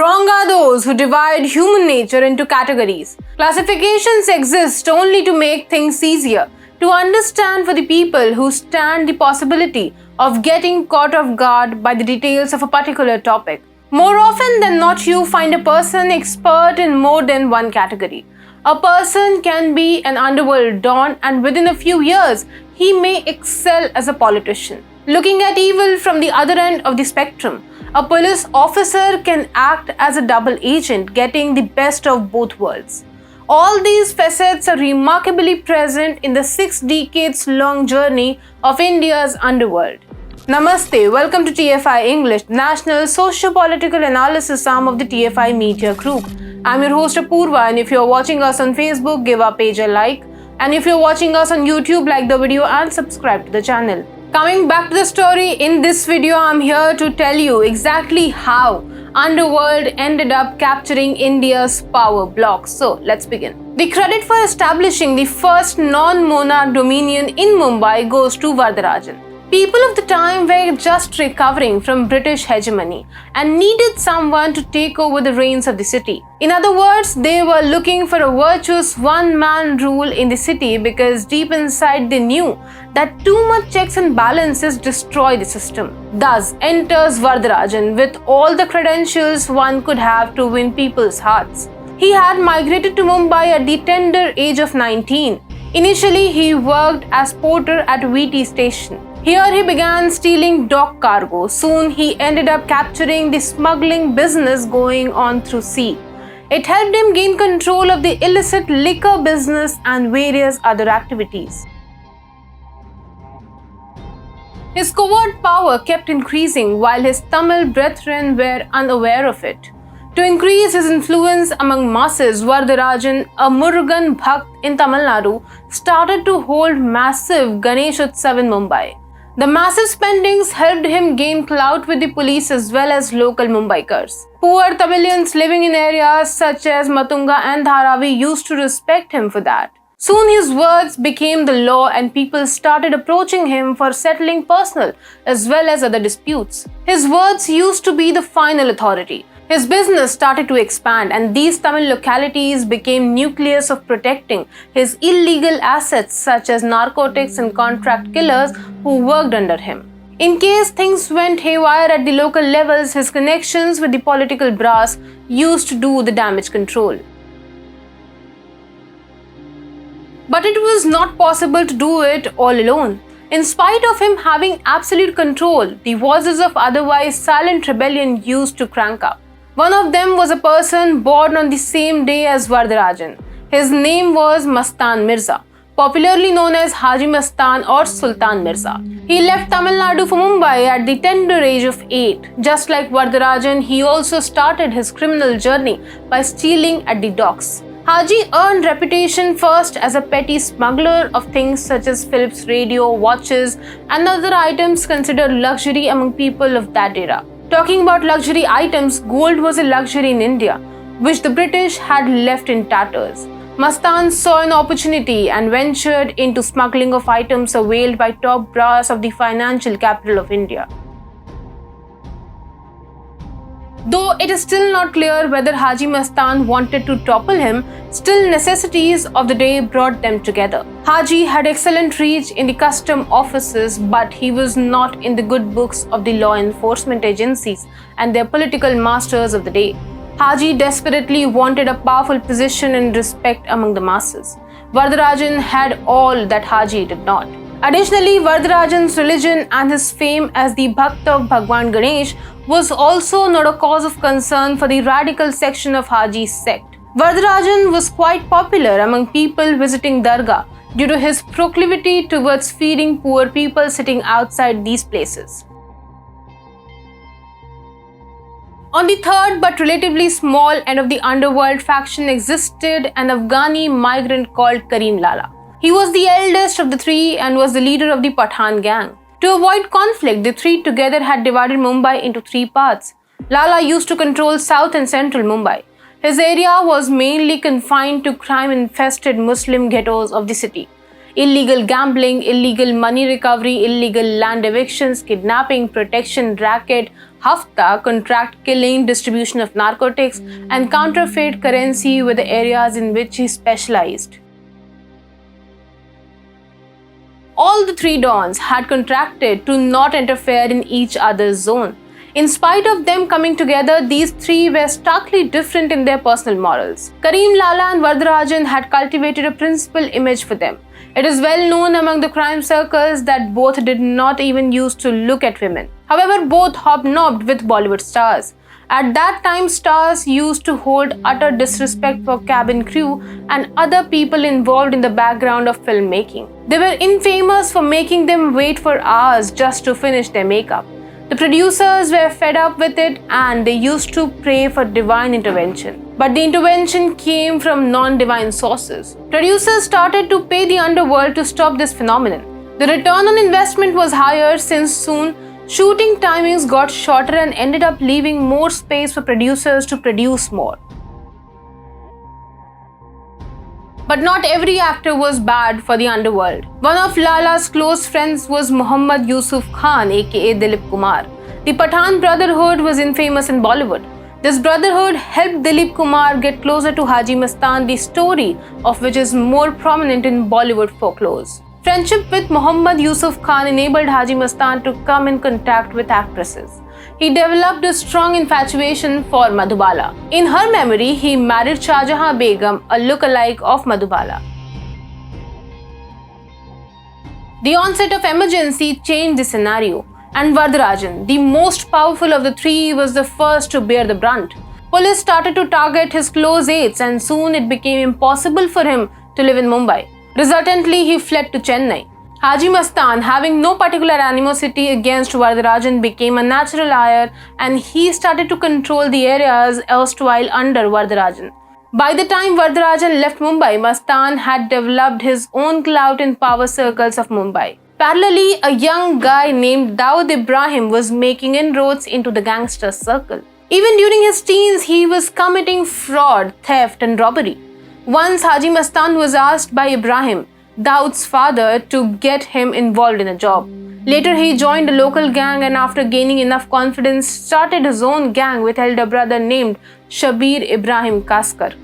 Wrong are those who divide human nature into categories. Classifications exist only to make things easier to understand for the people who stand the possibility of getting caught off guard by the details of a particular topic. More often than not, you find a person expert in more than one category. A person can be an underworld don, and within a few years, he may excel as a politician. Looking at evil from the other end of the spectrum, a police officer can act as a double agent, getting the best of both worlds. All these facets are remarkably present in the 6 decades long journey of India's underworld. Namaste, welcome to TFI English, National Socio-Political Analysis arm of the TFI Media Group. I'm your host Apurva, and if you're watching us on Facebook, give our page a like. And if you're watching us on YouTube, like the video and subscribe to the channel. Coming back to the story, in this video I'm here to tell you exactly how Underworld ended up capturing India's power blocks. So let's begin. The credit for establishing the first non-monarch dominion in Mumbai goes to Varadarajan. People of the time were just recovering from British hegemony and needed someone to take over the reins of the city. In other words, they were looking for a virtuous one-man rule in the city because deep inside they knew that too much checks and balances destroy the system. Thus enters Varadarajan with all the credentials one could have to win people's hearts. He had migrated to Mumbai at the tender age of 19. Initially, he worked as porter at VT station. Here he began stealing dock cargo. Soon he ended up capturing the smuggling business going on through sea. It helped him gain control of the illicit liquor business and various other activities. His covert power kept increasing while his Tamil brethren were unaware of it. To increase his influence among masses, Varadarajan, a Murugan Bhakt in Tamil Nadu, started to hold massive Ganesh Utsav in Mumbai. The massive spendings helped him gain clout with the police as well as local Mumbaikars. Poor Tamilians living in areas such as Matunga and Dharavi used to respect him for that. Soon his words became the law and people started approaching him for settling personal as well as other disputes. His words used to be the final authority. His business started to expand, and these Tamil localities became nucleus of protecting his illegal assets such as narcotics and contract killers who worked under him. In case things went haywire at the local levels, his connections with the political brass used to do the damage control. But it was not possible to do it all alone. In spite of him having absolute control, the voices of otherwise silent rebellion used to crank up. One of them was a person born on the same day as Varadarajan. His name was Mastan Mirza, popularly known as Haji Mastan or Sultan Mirza. He left Tamil Nadu for Mumbai at the tender age of 8. Just like Varadarajan, he also started his criminal journey by stealing at the docks. Haji earned reputation first as a petty smuggler of things such as Philips radio, watches, and other items considered luxury among people of that era. Talking about luxury items, gold was a luxury in India, which the British had left in tatters. Mastan saw an opportunity and ventured into smuggling of items availed by top brass of the financial capital of India. Though it is still not clear whether Haji Mastan wanted to topple him, still necessities of the day brought them together. Haji had excellent reach in the custom offices, but he was not in the good books of the law enforcement agencies and their political masters of the day. Haji desperately wanted a powerful position and respect among the masses. Varadarajan had all that Haji did not. Additionally, Varadarajan's religion and his fame as the Bhakt of Bhagwan Ganesh was also not a cause of concern for the radical section of Haji's sect. Varadarajan was quite popular among people visiting Dargah due to his proclivity towards feeding poor people sitting outside these places. On the third but relatively small end of the underworld faction existed an Afghani migrant called Karim Lala. He was the eldest of the three and was the leader of the Pathan gang. To avoid conflict, the three together had divided Mumbai into 3 parts. Lala used to control south and central Mumbai. His area was mainly confined to crime-infested Muslim ghettos of the city. Illegal gambling, illegal money recovery, illegal land evictions, kidnapping, protection, racket, Hafta, contract killing, distribution of narcotics, and counterfeit currency were the areas in which he specialized. All the three dons had contracted to not interfere in each other's zone. In spite of them coming together, these three were starkly different in their personal morals. Karim Lala and Vardarajan had cultivated a principal image for them. It is well known among the crime circles that both did not even used to look at women. However, both hobnobbed with Bollywood stars. At that time, stars used to hold utter disrespect for cabin crew and other people involved in the background of filmmaking. They were infamous for making them wait for hours just to finish their makeup. The producers were fed up with it and they used to pray for divine intervention. But the intervention came from non-divine sources. Producers started to pay the underworld to stop this phenomenon. The return on investment was higher since soon shooting timings got shorter and ended up leaving more space for producers to produce more. But not every actor was bad for the underworld. One of Lala's close friends was Muhammad Yusuf Khan, aka Dilip Kumar. The Pathan Brotherhood was infamous in Bollywood. This brotherhood helped Dilip Kumar get closer to Haji Mastan, the story of which is more prominent in Bollywood folklore. Friendship with Muhammad Yusuf Khan enabled Haji Mastan to come in contact with actresses. He developed a strong infatuation for Madhubala. In her memory, he married Shah Jahan Begum, a look-alike of Madhubala. The onset of emergency changed the scenario, and Vardarajan, the most powerful of the three, was the first to bear the brunt. Police started to target his close aides, and soon it became impossible for him to live in Mumbai. Resultantly, he fled to Chennai. Haji Mastan, having no particular animosity against Vardarajan, became a natural heir and he started to control the areas erstwhile under Vardarajan. By the time Vardarajan left Mumbai, Mastan had developed his own clout in power circles of Mumbai. Parallelly, a young guy named Dawood Ibrahim was making inroads into the gangster circle. Even during his teens, he was committing fraud, theft and robbery. Once Haji Mastan was asked by Ibrahim, Dawood's father, to get him involved in a job. Later he joined a local gang and after gaining enough confidence started his own gang with elder brother named Shabir Ibrahim Kaskar.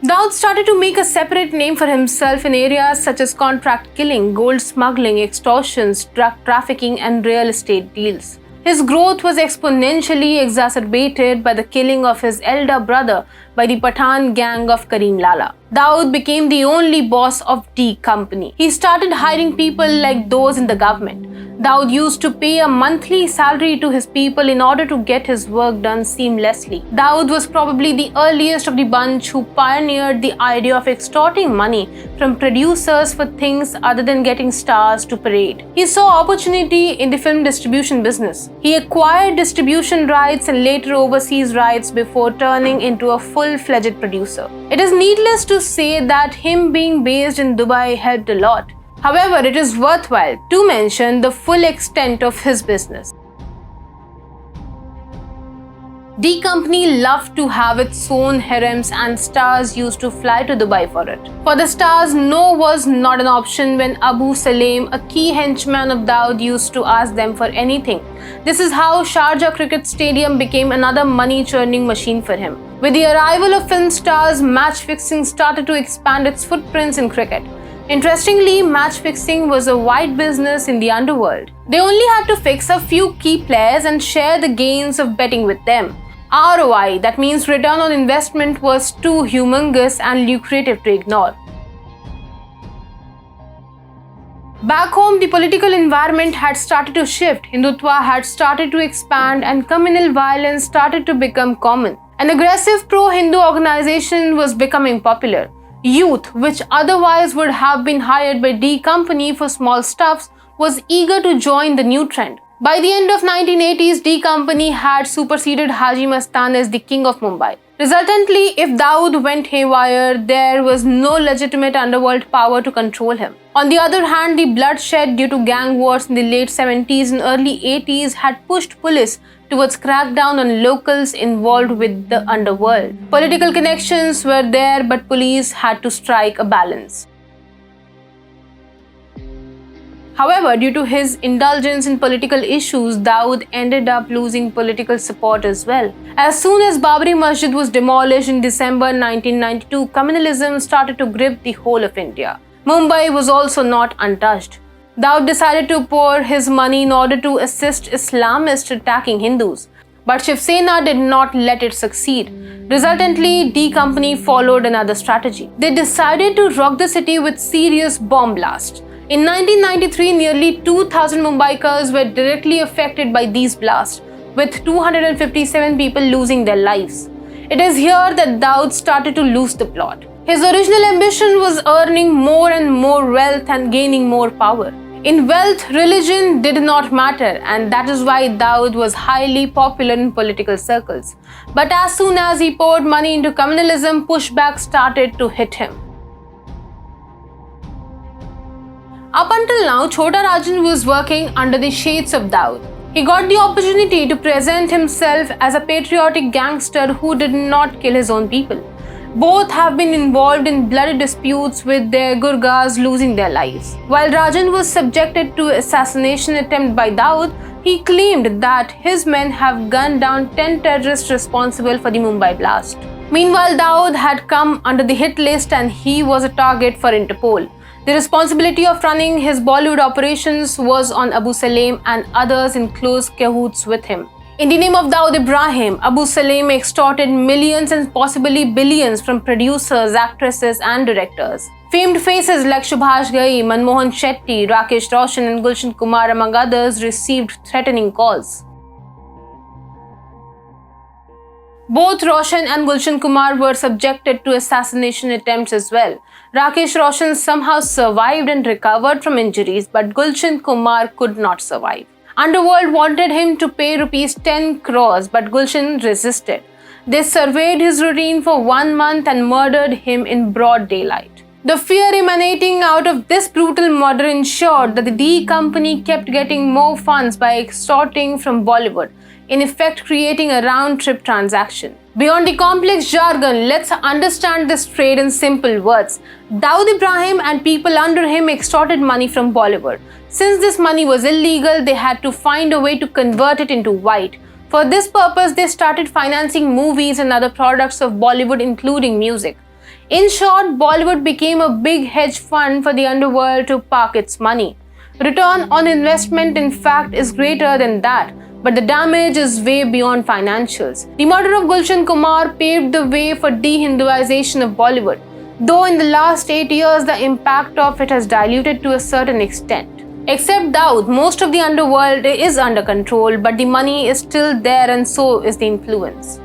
Dawood started to make a separate name for himself in areas such as contract killing, gold smuggling, extortions, drug trafficking and real estate deals. His growth was exponentially exacerbated by the killing of his elder brother by the Pathan gang of Karim Lala. Dawood became the only boss of D Company. He started hiring people like those in the government. Dawood used to pay a monthly salary to his people in order to get his work done seamlessly. Dawood was probably the earliest of the bunch who pioneered the idea of extorting money from producers for things other than getting stars to parade. He saw opportunity in the film distribution business. He acquired distribution rights and later overseas rights before turning into a full-fledged producer. It is needless to say that him being based in Dubai helped a lot. However, it is worthwhile to mention the full extent of his business. D Company loved to have its own harems and stars used to fly to Dubai for it. For the stars, no was not an option when Abu Saleem, a key henchman of Dawood, used to ask them for anything. This is how Sharjah Cricket Stadium became another money-churning machine for him. With the arrival of film stars, match fixing started to expand its footprints in cricket. Interestingly, match fixing was a wide business in the underworld. They only had to fix a few key players and share the gains of betting with them. ROI, that means return on investment, was too humongous and lucrative to ignore. Back home, the political environment had started to shift, Hindutva had started to expand, and communal violence started to become common. An aggressive pro-Hindu organization was becoming popular. Youth, which otherwise would have been hired by D Company for small stuffs, was eager to join the new trend. By the end of 1980s, D Company had superseded Haji Mastan as the king of Mumbai. Resultantly, if Dawood went haywire, there was no legitimate underworld power to control him. On the other hand, the bloodshed due to gang wars in the late 70s and early 80s had pushed police towards crackdown on locals involved with the underworld. Political connections were there, but police had to strike a balance. However, due to his indulgence in political issues, Dawood ended up losing political support as well. As soon as Babri Masjid was demolished in December 1992, communalism started to grip the whole of India. Mumbai was also not untouched. Dawood decided to pour his money in order to assist Islamists attacking Hindus. But Shiv Sena did not let it succeed. Resultantly, D Company followed another strategy. They decided to rock the city with serious bomb blasts. In 1993, nearly 2,000 Mumbaikars were directly affected by these blasts, with 257 people losing their lives. It is here that Dawood started to lose the plot. His original ambition was earning more and more wealth and gaining more power. In wealth, religion did not matter, and that is why Dawood was highly popular in political circles. But as soon as he poured money into communalism, pushback started to hit him. Up until now, Chota Rajan was working under the shades of Dawood. He got the opportunity to present himself as a patriotic gangster who did not kill his own people. Both have been involved in bloody disputes with their gurgas losing their lives. While Rajan was subjected to assassination attempt by Dawood, he claimed that his men have gunned down 10 terrorists responsible for the Mumbai blast. Meanwhile, Dawood had come under the hit list and he was a target for Interpol. The responsibility of running his Bollywood operations was on Abu Salim and others in close cahoots with him. In the name of Dawood Ibrahim, Abu Salim extorted millions and possibly billions from producers, actresses and directors. Famed faces like Subhash Ghai, Manmohan Shetty, Rakesh Roshan and Gulshan Kumar among others received threatening calls. Both Roshan and Gulshan Kumar were subjected to assassination attempts as well. Rakesh Roshan somehow survived and recovered from injuries, but Gulshan Kumar could not survive. Underworld wanted him to pay rupees 10 crores, but Gulshan resisted. They surveyed his routine for 1 month and murdered him in broad daylight. The fear emanating out of this brutal murder ensured that the D Company kept getting more funds by extorting from Bollywood, in effect creating a round-trip transaction. Beyond the complex jargon, let's understand this trade in simple words. Dawood Ibrahim and people under him extorted money from Bollywood. Since this money was illegal, they had to find a way to convert it into white. For this purpose, they started financing movies and other products of Bollywood, including music. In short, Bollywood became a big hedge fund for the underworld to park its money. Return on investment, in fact, is greater than that, but the damage is way beyond financials. The murder of Gulshan Kumar paved the way for de-Hinduization of Bollywood, though in the last 8 years the impact of it has diluted to a certain extent. Except Dawood, most of the underworld is under control, but the money is still there and so is the influence.